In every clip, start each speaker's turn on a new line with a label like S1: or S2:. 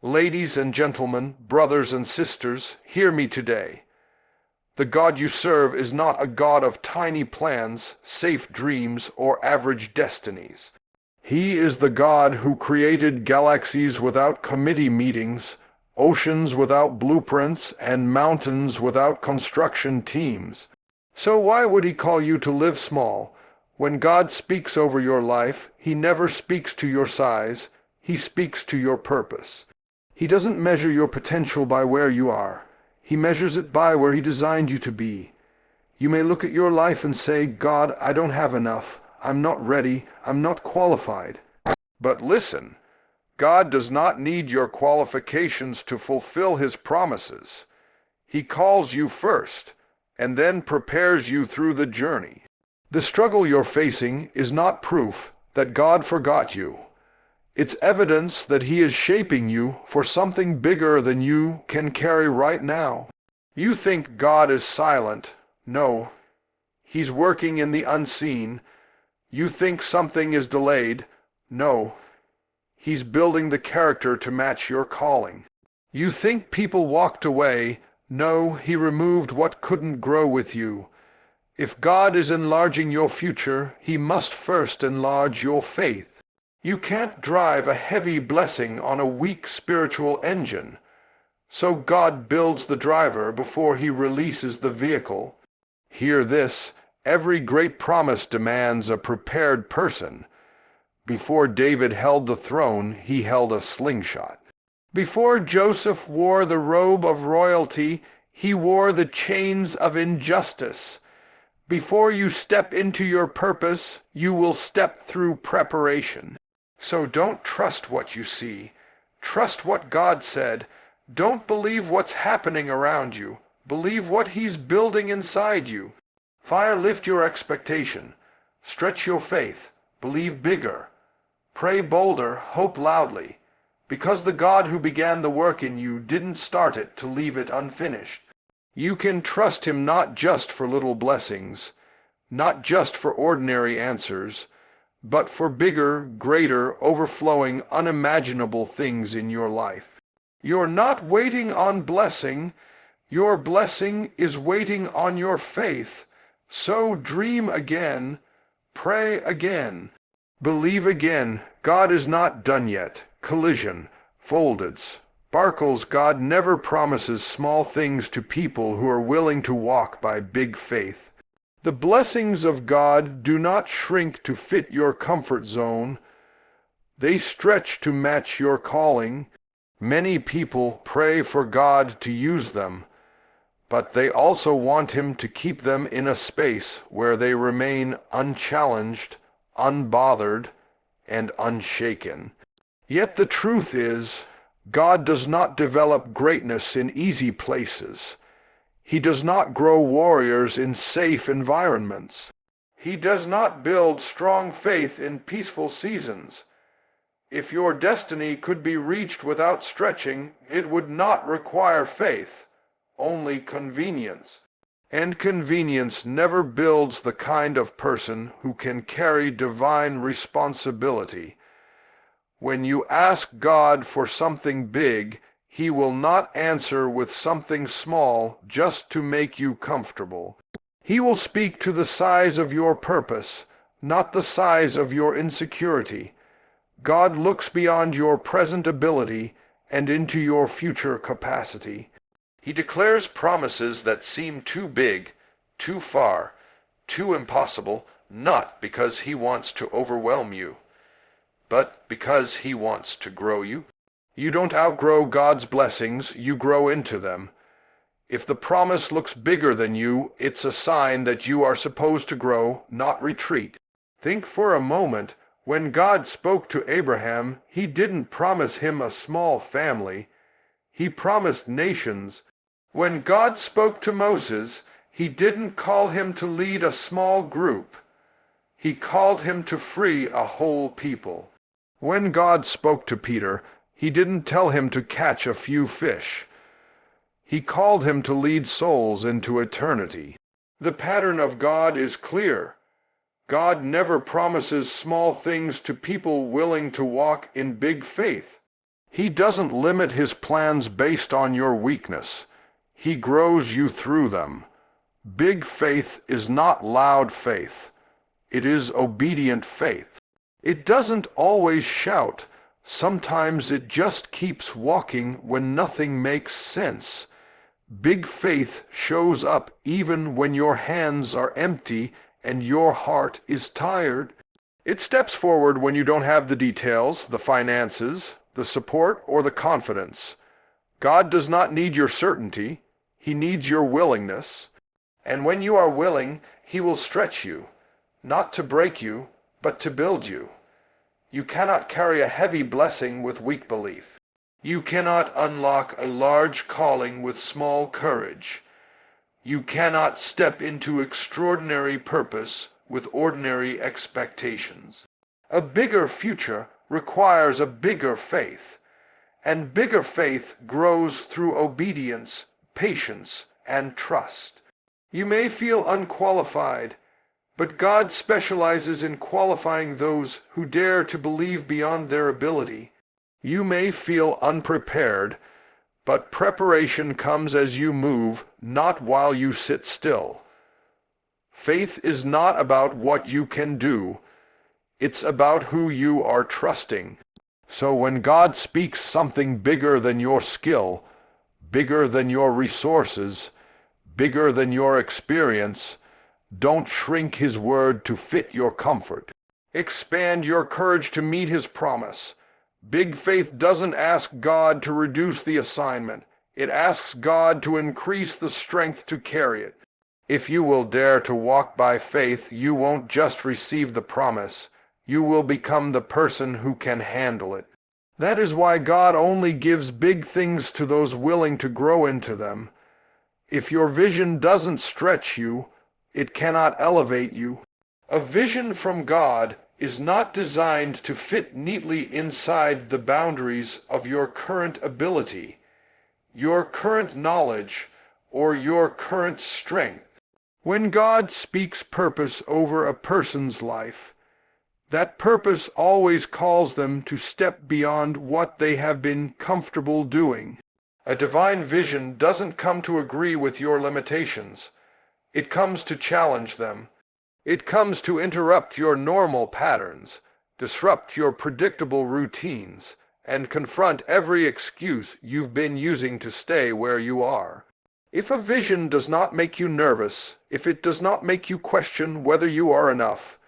S1: Ladies and gentlemen, brothers and sisters, hear me today. The God you serve is not a God of tiny plans, safe dreams, or average destinies. He is the God who created galaxies without committee meetings, oceans without blueprints, and mountains without construction teams. So why would he call you to live small? When God speaks over your life, he never speaks to your size, he speaks to your purpose. He doesn't measure your potential by where you are. He measures it by where he designed you to be. You may look at your life and say, God, I don't have enough. I'm not ready. I'm not qualified. But listen, God does not need your qualifications to fulfill his promises. He calls you first, and then prepares you through the journey. The struggle you're facing is not proof that God forgot you. It's evidence that he is shaping you for something bigger than you can carry right now. You think God is silent. No, he's working in the unseen. You think something is delayed. No, he's building the character to match your calling. You think people walked away. No, he removed what couldn't grow with you. If God is enlarging your future, he must first enlarge your faith. You can't drive a heavy blessing on a weak spiritual engine. So God builds the driver before he releases the vehicle. Hear this, every great promise demands a prepared person. Before David held the throne, he held a slingshot. Before Joseph wore the robe of royalty, he wore the chains of injustice. Before you step into your purpose, you will step through preparation. So don't trust what you see. Trust what God said. Don't believe what's happening around you. Believe what he's building inside you. Fire, lift your expectation. Stretch your faith. Believe bigger. Pray bolder. Hope loudly. Because the God who began the work in you didn't start it to leave it unfinished. You can trust him not just for little blessings, not just for ordinary answers, but for bigger, greater, overflowing, unimaginable things in your life. You're not waiting on blessing. Your blessing is waiting on your faith. So dream again, pray again, believe again. God is not done yet. Collision, folded, sparkles. God never promises small things to people who are willing to walk by big faith. The blessings of God do not shrink to fit your comfort zone. They stretch to match your calling. Many people pray for God to use them, but they also want him to keep them in a space where they remain unchallenged, unbothered, and unshaken. Yet the truth is, God does not develop greatness in easy places. He does not grow warriors in safe environments. He does not build strong faith in peaceful seasons. If your destiny could be reached without stretching, it would not require faith, only convenience. And convenience never builds the kind of person who can carry divine responsibility. When you ask God for something big, he will not answer with something small just to make you comfortable. He will speak to the size of your purpose, not the size of your insecurity. God looks beyond your present ability and into your future capacity. He declares promises that seem too big, too far, too impossible, not because he wants to overwhelm you, but because he wants to grow you. You don't outgrow God's blessings, you grow into them. If the promise looks bigger than you, it's a sign that you are supposed to grow, not retreat. Think for a moment, when God spoke to Abraham, he didn't promise him a small family. He promised nations. When God spoke to Moses, he didn't call him to lead a small group. He called him to free a whole people. When God spoke to Peter, he didn't tell him to catch a few fish. He called him to lead souls into eternity. The pattern of God is clear. God never promises small things to people willing to walk in big faith. He doesn't limit his plans based on your weakness. He grows you through them. Big faith is not loud faith. It is obedient faith. It doesn't always shout. Sometimes it just keeps walking when nothing makes sense. Big faith shows up even when your hands are empty and your heart is tired. It steps forward when you don't have the details, the finances, the support, or the confidence. God does not need your certainty. He needs your willingness. And when you are willing, he will stretch you, not to break you, but to build you. You cannot carry a heavy blessing with weak belief. You cannot unlock a large calling with small courage. You cannot step into extraordinary purpose with ordinary expectations. A bigger future requires a bigger faith, and bigger faith grows through obedience, patience, and trust. You may feel unqualified, but God specializes in qualifying those who dare to believe beyond their ability. You may feel unprepared, but preparation comes as you move, not while you sit still. Faith is not about what you can do. It's about who you are trusting. So when God speaks something bigger than your skill, bigger than your resources, bigger than your experience, don't shrink his word to fit your comfort. Expand your courage to meet his promise. Big faith doesn't ask God to reduce the assignment. It asks God to increase the strength to carry it. If you will dare to walk by faith, you won't just receive the promise. You will become the person who can handle it. That is why God only gives big things to those willing to grow into them. If your vision doesn't stretch you, it cannot elevate you. A vision from God is not designed to fit neatly inside the boundaries of your current ability, your current knowledge, or your current strength. When God speaks purpose over a person's life, that purpose always calls them to step beyond what they have been comfortable doing. A divine vision doesn't come to agree with your limitations. It comes to challenge them. It comes to interrupt your normal patterns, disrupt your predictable routines, and confront every excuse you've been using to stay where you are. If a vision does not make you nervous, if it does not make you question whether you are enough,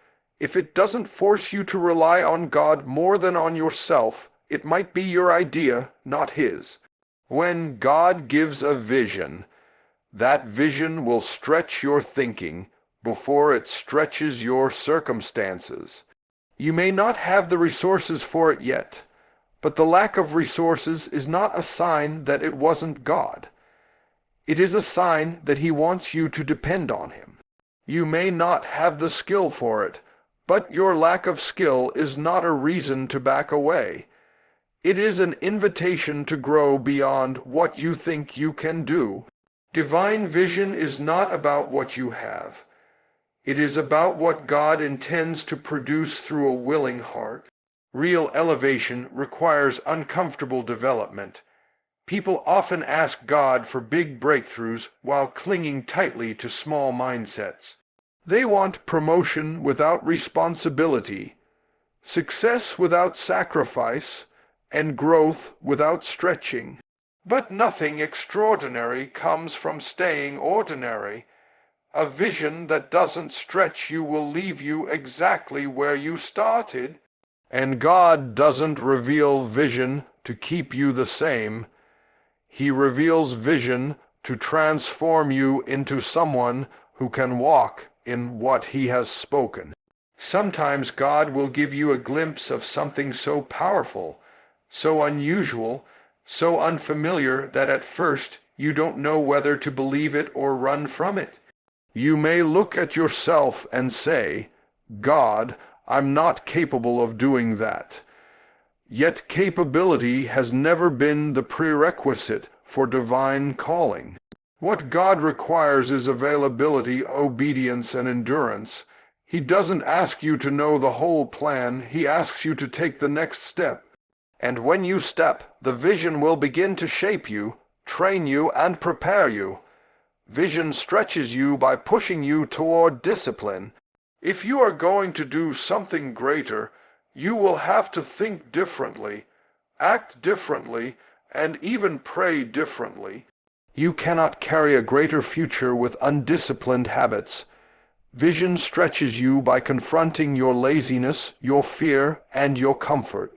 S1: if it doesn't force you to rely on God more than on yourself, it might be your idea, not his. When God gives a vision, that vision will stretch your thinking before it stretches your circumstances. You may not have the resources for it yet, but the lack of resources is not a sign that it wasn't God. It is a sign that he wants you to depend on him. You may not have the skill for it, but your lack of skill is not a reason to back away. It is an invitation to grow beyond what you think you can do. Divine vision is not about what you have. It is about what God intends to produce through a willing heart. Real elevation requires uncomfortable development. People often ask God for big breakthroughs while clinging tightly to small mindsets. They want promotion without responsibility, success without sacrifice, and growth without stretching. But nothing extraordinary comes from staying ordinary. A vision that doesn't stretch you will leave you exactly where you started. And God doesn't reveal vision to keep you the same. He reveals vision to transform you into someone who can walk in what he has spoken. Sometimes God will give you a glimpse of something so powerful, so unusual, so unfamiliar that at first you don't know whether to believe it or run from it. You may look at yourself and say, God, I'm not capable of doing that. Yet capability has never been the prerequisite for divine calling. What God requires is availability, obedience, and endurance. He doesn't ask you to know the whole plan. He asks you to take the next step. And when you step, the vision will begin to shape you, train you, and prepare you. Vision stretches you by pushing you toward discipline. If you are going to do something greater, you will have to think differently, act differently, and even pray differently. You cannot carry a greater future with undisciplined habits. Vision stretches you by confronting your laziness, your fear, and your comfort.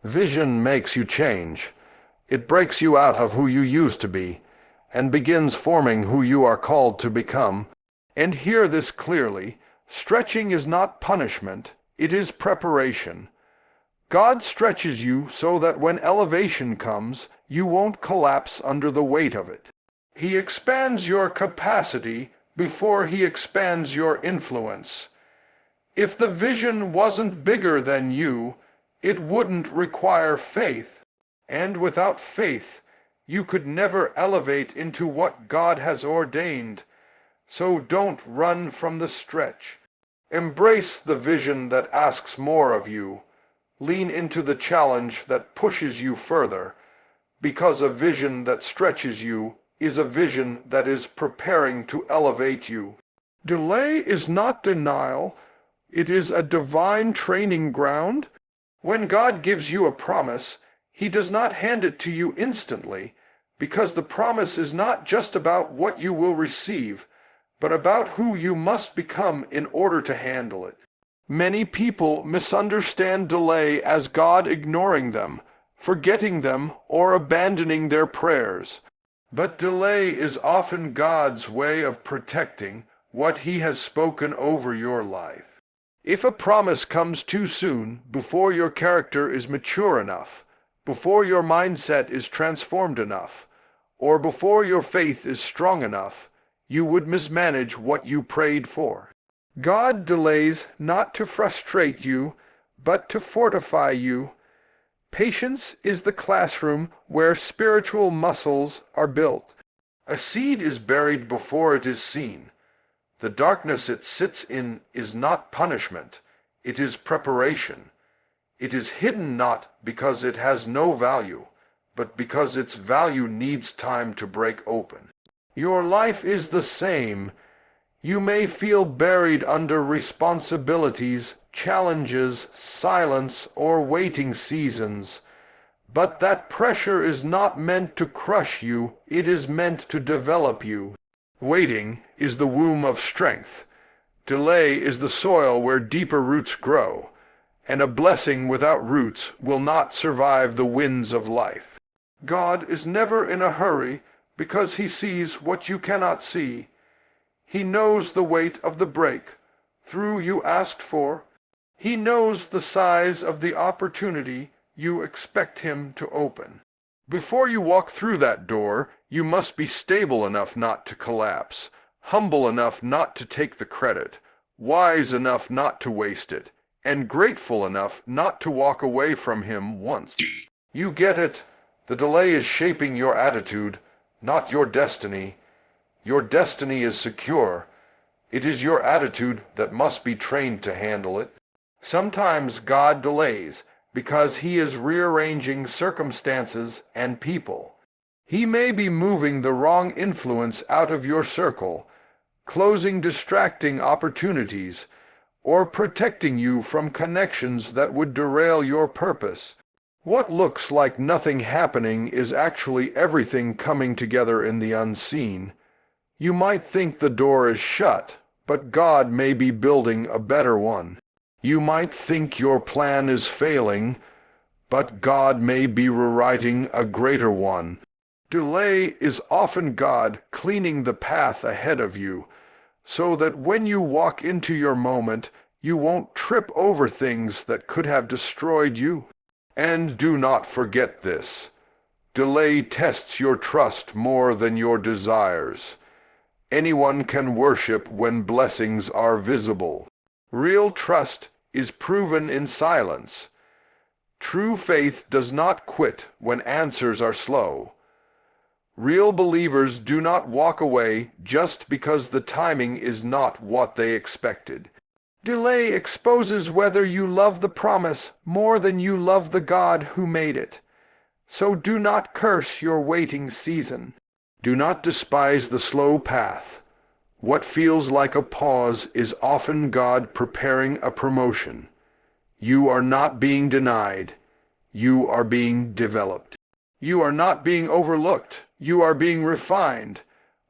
S1: Vision makes you change. It breaks you out of who you used to be, and begins forming who you are called to become. And hear this clearly, stretching is not punishment, it is preparation. God stretches you so that when elevation comes, you won't collapse under the weight of it. He expands your capacity before he expands your influence. If the vision wasn't bigger than you, it wouldn't require faith. And without faith, you could never elevate into what God has ordained. So don't run from the stretch. Embrace the vision that asks more of you. Lean into the challenge that pushes you further, because a vision that stretches you is a vision that is preparing to elevate you. Delay is not denial. It is a divine training ground. When God gives you a promise, he does not hand it to you instantly, because the promise is not just about what you will receive, but about who you must become in order to handle it. Many people misunderstand delay as God ignoring them, forgetting them, or abandoning their prayers. But delay is often God's way of protecting what he has spoken over your life. If a promise comes too soon, before your character is mature enough, before your mindset is transformed enough, or before your faith is strong enough, you would mismanage what you prayed for. God delays not to frustrate you, but to fortify you. Patience is the classroom where spiritual muscles are built. A seed is buried before it is seen. The darkness it sits in is not punishment, it is preparation. It is hidden not because it has no value, but because its value needs time to break open. Your life is the same. You may feel buried under responsibilities, challenges, silence, or waiting seasons. But that pressure is not meant to crush you, it is meant to develop you. Waiting is the womb of strength. Delay is the soil where deeper roots grow, and a blessing without roots will not survive the winds of life. God is never in a hurry because he sees what you cannot see. He knows the weight of the break through you asked for. He knows the size of the opportunity you expect him to open. Before you walk through that door, you must be stable enough not to collapse, humble enough not to take the credit, wise enough not to waste it, and grateful enough not to walk away from him once. You get it. The delay is shaping your attitude, not your destiny. Your destiny is secure. It is your attitude that must be trained to handle it. Sometimes God delays because he is rearranging circumstances and people. He may be moving the wrong influence out of your circle, closing distracting opportunities, or protecting you from connections that would derail your purpose. What looks like nothing happening is actually everything coming together in the unseen. You might think the door is shut, but God may be building a better one. You might think your plan is failing, but God may be rewriting a greater one. Delay is often God cleaning the path ahead of you, so that when you walk into your moment, you won't trip over things that could have destroyed you. And do not forget this. Delay tests your trust more than your desires. Anyone can worship when blessings are visible. Real trust is proven in silence. True faith does not quit when answers are slow. Real believers do not walk away just because the timing is not what they expected. Delay exposes whether you love the promise more than you love the God who made it. So do not curse your waiting season. Do not despise the slow path. What feels like a pause is often God preparing a promotion. You are not being denied. You are being developed. You are not being overlooked. You are being refined.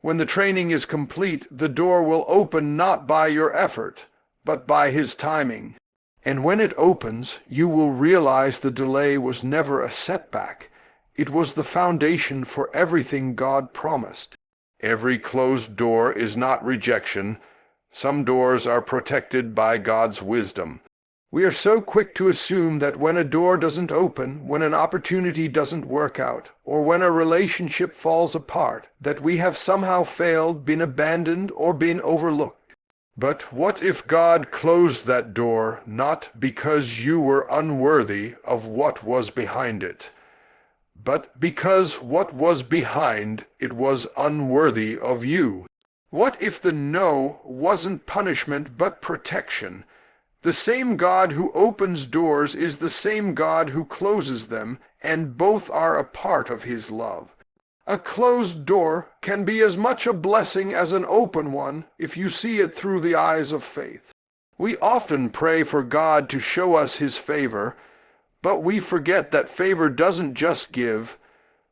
S1: When the training is complete, the door will open not by your effort, but by His timing. And when it opens, you will realize the delay was never a setback. It was the foundation for everything God promised. Every closed door is not rejection. Some doors are protected by God's wisdom. We are so quick to assume that when a door doesn't open, when an opportunity doesn't work out, or when a relationship falls apart, that we have somehow failed, been abandoned, or been overlooked. But what if God closed that door not because you were unworthy of what was behind it, but because what was behind it was unworthy of you? What if the no wasn't punishment but protection? The same God who opens doors is the same God who closes them, and both are a part of His love. A closed door can be as much a blessing as an open one if you see it through the eyes of faith. We often pray for God to show us His favor, but we forget that favor doesn't just give.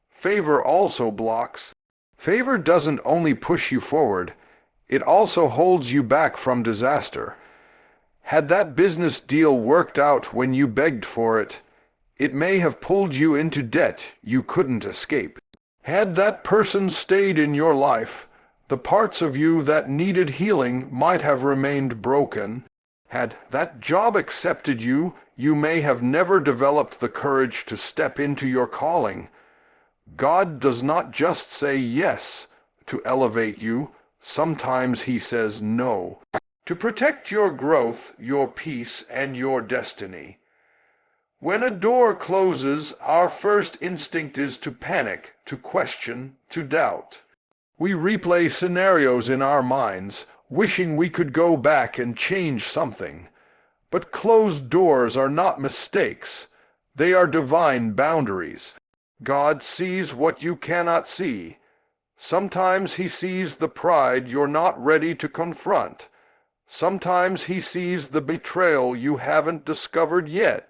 S1: Favor also blocks. Favor doesn't only push you forward, it also holds you back from disaster. Had that business deal worked out when you begged for it, it may have pulled you into debt you couldn't escape. Had that person stayed in your life, the parts of you that needed healing might have remained broken. Had that job accepted you, you may have never developed the courage to step into your calling. God does not just say yes to elevate you, sometimes He says no. To protect your growth, your peace, and your destiny. When a door closes, our first instinct is to panic, to question, to doubt. We replay scenarios in our minds, wishing we could go back and change something. But closed doors are not mistakes. They are divine boundaries. God sees what you cannot see. Sometimes He sees the pride you're not ready to confront. Sometimes He sees the betrayal you haven't discovered yet.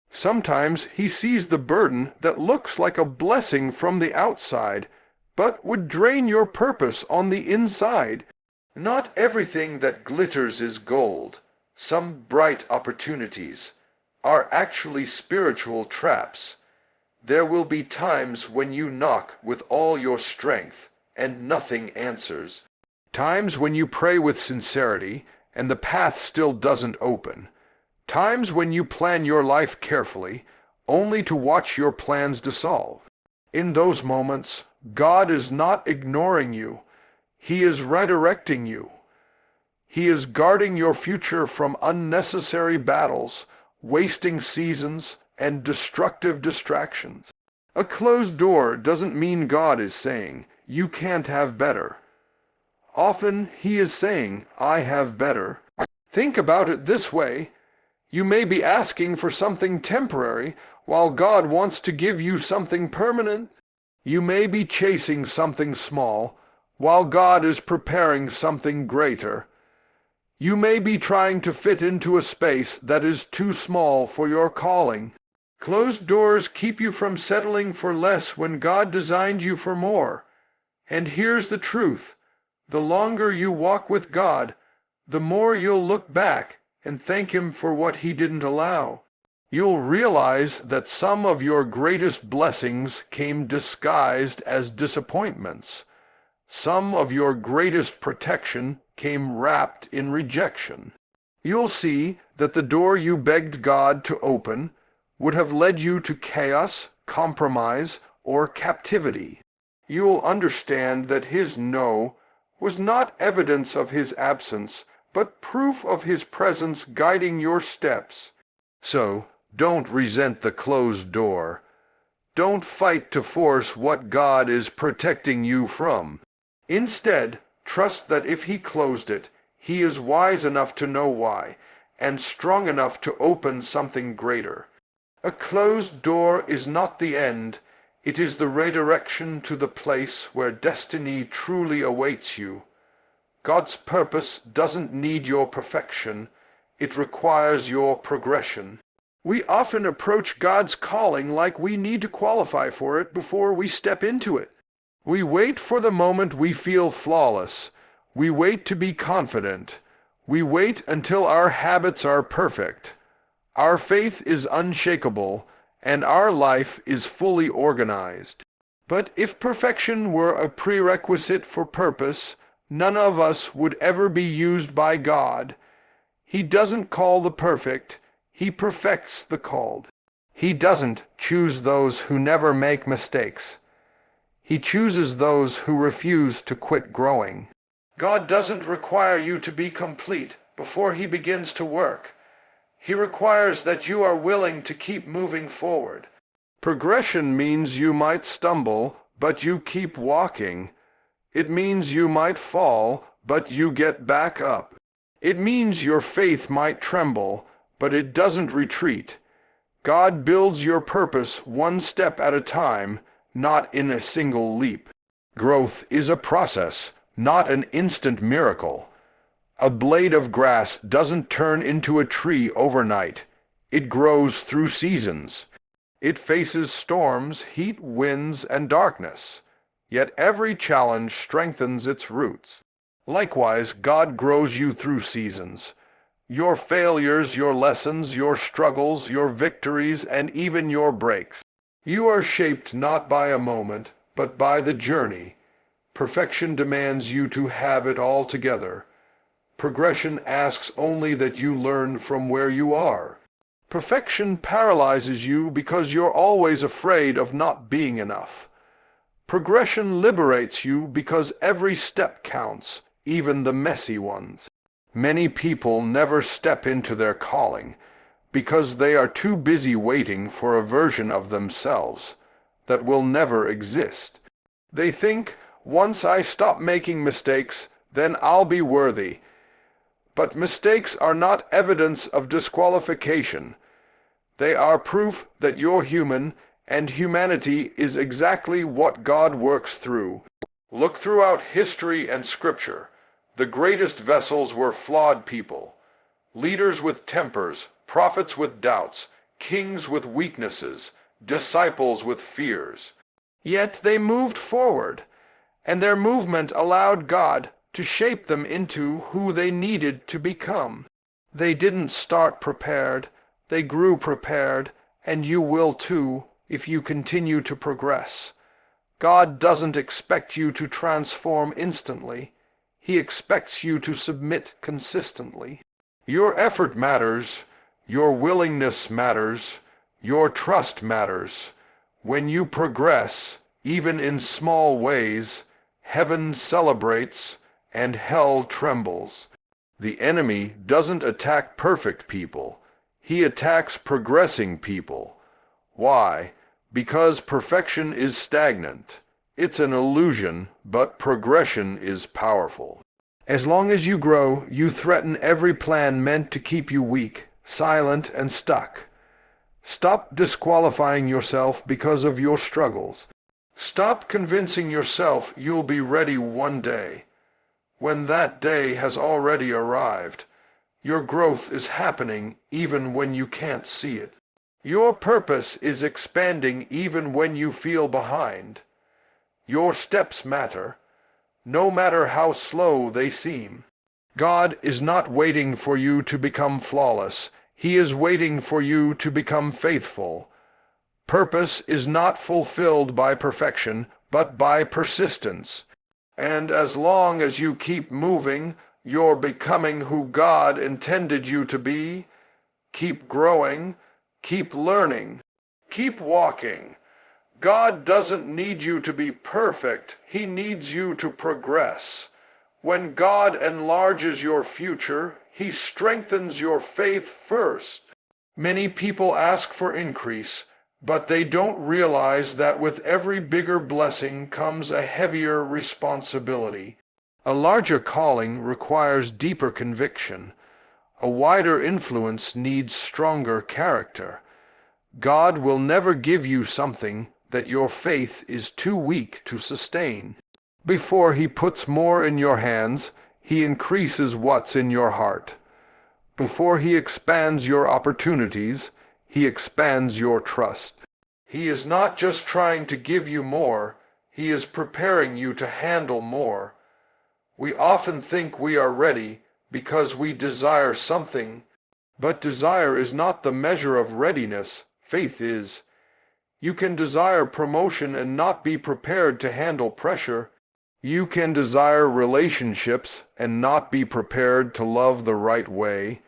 S1: Sometimes He sees the burden that looks like a blessing from the outside, but would drain your purpose on the inside. Not everything that glitters is gold. Some bright opportunities are actually spiritual traps. There will be times when you knock with all your strength and nothing answers. Times when you pray with sincerity and the path still doesn't open. Times when you plan your life carefully, only to watch your plans dissolve. In those moments, God is not ignoring you. He is redirecting you. He is guarding your future from unnecessary battles, wasting seasons, and destructive distractions. A closed door doesn't mean God is saying, "You can't have better." Often He is saying, "I have better." Think about it this way. You may be asking for something temporary, while God wants to give you something permanent. You may be chasing something small, while God is preparing something greater. You may be trying to fit into a space that is too small for your calling. Closed doors keep you from settling for less when God designed you for more. And here's the truth. The longer you walk with God, the more you'll look back and thank Him for what He didn't allow. You'll realize that some of your greatest blessings came disguised as disappointments. Some of your greatest protection came wrapped in rejection. You'll see that the door you begged God to open would have led you to chaos, compromise, or captivity. You'll understand that His no was not evidence of His absence, but proof of His presence guiding your steps. So, don't resent the closed door. Don't fight to force what God is protecting you from. Instead, trust that if He closed it, He is wise enough to know why, and strong enough to open something greater. A closed door is not the end, it is the redirection to the place where destiny truly awaits you. God's purpose doesn't need your perfection, it requires your progression. We often approach God's calling like we need to qualify for it before we step into it. We wait for the moment we feel flawless. We wait to be confident. We wait until our habits are perfect. Our faith is unshakable, and our life is fully organized. But if perfection were a prerequisite for purpose, none of us would ever be used by God. He doesn't call the perfect, He perfects the called. He doesn't choose those who never make mistakes. He chooses those who refuse to quit growing. God doesn't require you to be complete before He begins to work. He requires that you are willing to keep moving forward. Progression means you might stumble, but you keep walking. It means you might fall, but you get back up. It means your faith might tremble, but it doesn't retreat. God builds your purpose one step at a time, not in a single leap. Growth is a process, not an instant miracle. A blade of grass doesn't turn into a tree overnight. It grows through seasons. It faces storms, heat, winds, and darkness. Yet every challenge strengthens its roots. Likewise, God grows you through seasons. Your failures, your lessons, your struggles, your victories, and even your breaks. You are shaped not by a moment, but by the journey. Perfection demands you to have it all together. Progression asks only that you learn from where you are. Perfection paralyzes you because you're always afraid of not being enough. Progression liberates you because every step counts, even the messy ones. Many people never step into their calling because they are too busy waiting for a version of themselves that will never exist. They think, once I stop making mistakes, then I'll be worthy. But mistakes are not evidence of disqualification. They are proof that you're human, and humanity is exactly what God works through. Look throughout history and Scripture. The greatest vessels were flawed people. Leaders with tempers, prophets with doubts, kings with weaknesses, disciples with fears. Yet they moved forward, and their movement allowed God to shape them into who they needed to become. They didn't start prepared, they grew prepared, and you will too if you continue to progress. God doesn't expect you to transform instantly. He expects you to submit consistently. Your effort matters, your willingness matters, your trust matters. When you progress, even in small ways, heaven celebrates and hell trembles. The enemy doesn't attack perfect people. He attacks progressing people. Why? Because perfection is stagnant. It's an illusion, but progression is powerful. As long as you grow, you threaten every plan meant to keep you weak, silent, and stuck. Stop disqualifying yourself because of your struggles. Stop convincing yourself you'll be ready one day. When that day has already arrived, your growth is happening even when you can't see it. Your purpose is expanding even when you feel behind. Your steps matter, no matter how slow they seem. God is not waiting for you to become flawless. He is waiting for you to become faithful. Purpose is not fulfilled by perfection, but by persistence. And as long as you keep moving, you're becoming who God intended you to be. Keep growing, keep learning, keep walking. God doesn't need you to be perfect. He needs you to progress. When God enlarges your future, He strengthens your faith first. Many people ask for increase, but they don't realize that with every bigger blessing comes a heavier responsibility. A larger calling requires deeper conviction. A wider influence needs stronger character. God will never give you something that your faith is too weak to sustain. Before He puts more in your hands, He increases what's in your heart. Before He expands your opportunities, He expands your trust. He is not just trying to give you more, He is preparing you to handle more. We often think we are ready because we desire something, but desire is not the measure of readiness, faith is. You can desire promotion and not be prepared to handle pressure. You can desire relationships and not be prepared to love the right way.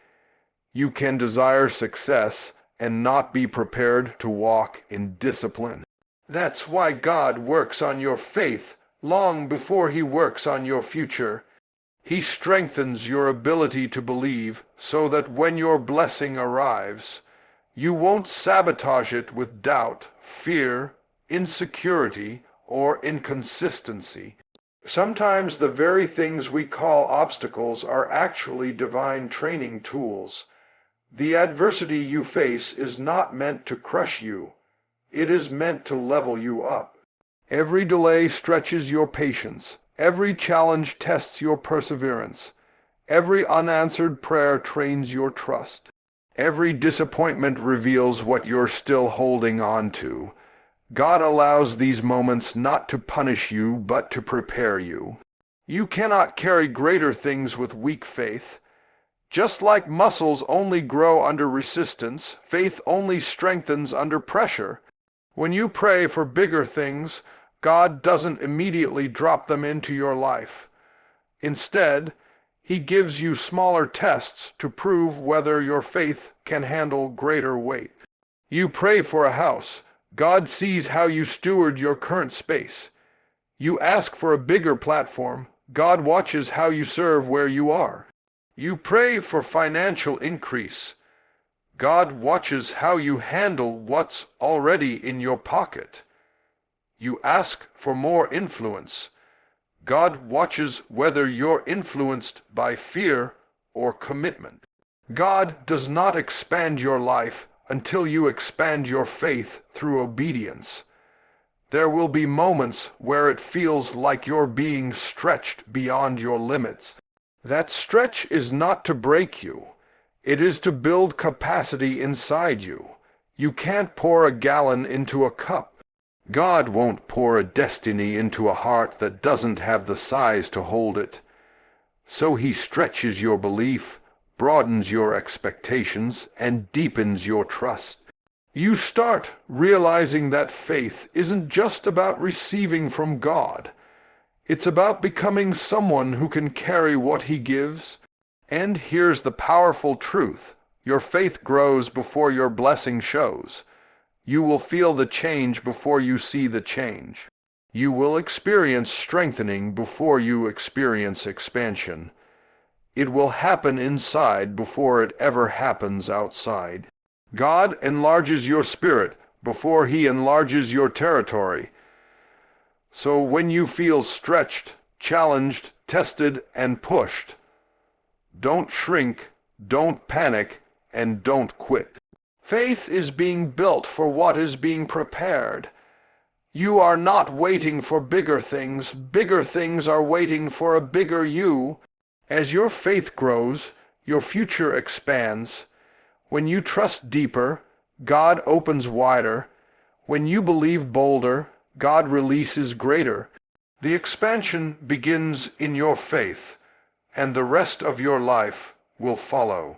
S1: You can desire success and not be prepared to walk in discipline. That's why God works on your faith long before He works on your future. He strengthens your ability to believe so that when your blessing arrives, you won't sabotage it with doubt, fear, insecurity, or inconsistency. Sometimes the very things we call obstacles are actually divine training tools. The adversity you face is not meant to crush you. It is meant to level you up. Every delay stretches your patience. Every challenge tests your perseverance. Every unanswered prayer trains your trust. Every disappointment reveals what you're still holding on to. God allows these moments not to punish you, but to prepare you. You cannot carry greater things with weak faith. Just like muscles only grow under resistance, faith only strengthens under pressure. When you pray for bigger things, God doesn't immediately drop them into your life. Instead, He gives you smaller tests to prove whether your faith can handle greater weight. You pray for a house. God sees how you steward your current space. You ask for a bigger platform. God watches how you serve where you are. You pray for financial increase. God watches how you handle what's already in your pocket. You ask for more influence. God watches whether you're influenced by fear or commitment. God does not expand your life until you expand your faith through obedience. There will be moments where it feels like you're being stretched beyond your limits. That stretch is not to break you. It is to build capacity inside you. You can't pour a gallon into a cup. God won't pour a destiny into a heart that doesn't have the size to hold it. So He stretches your belief, broadens your expectations, and deepens your trust. You start realizing that faith isn't just about receiving from God. It's about becoming someone who can carry what He gives. And here's the powerful truth. Your faith grows before your blessing shows. You will feel the change before you see the change. You will experience strengthening before you experience expansion. It will happen inside before it ever happens outside. God enlarges your spirit before He enlarges your territory. So when you feel stretched, challenged, tested, and pushed, don't shrink, don't panic, and don't quit. Faith is being built for what is being prepared. You are not waiting for bigger things. Bigger things are waiting for a bigger you. As your faith grows, your future expands. When you trust deeper, God opens wider. When you believe bolder, God releases greater. The expansion begins in your faith, and the rest of your life will follow.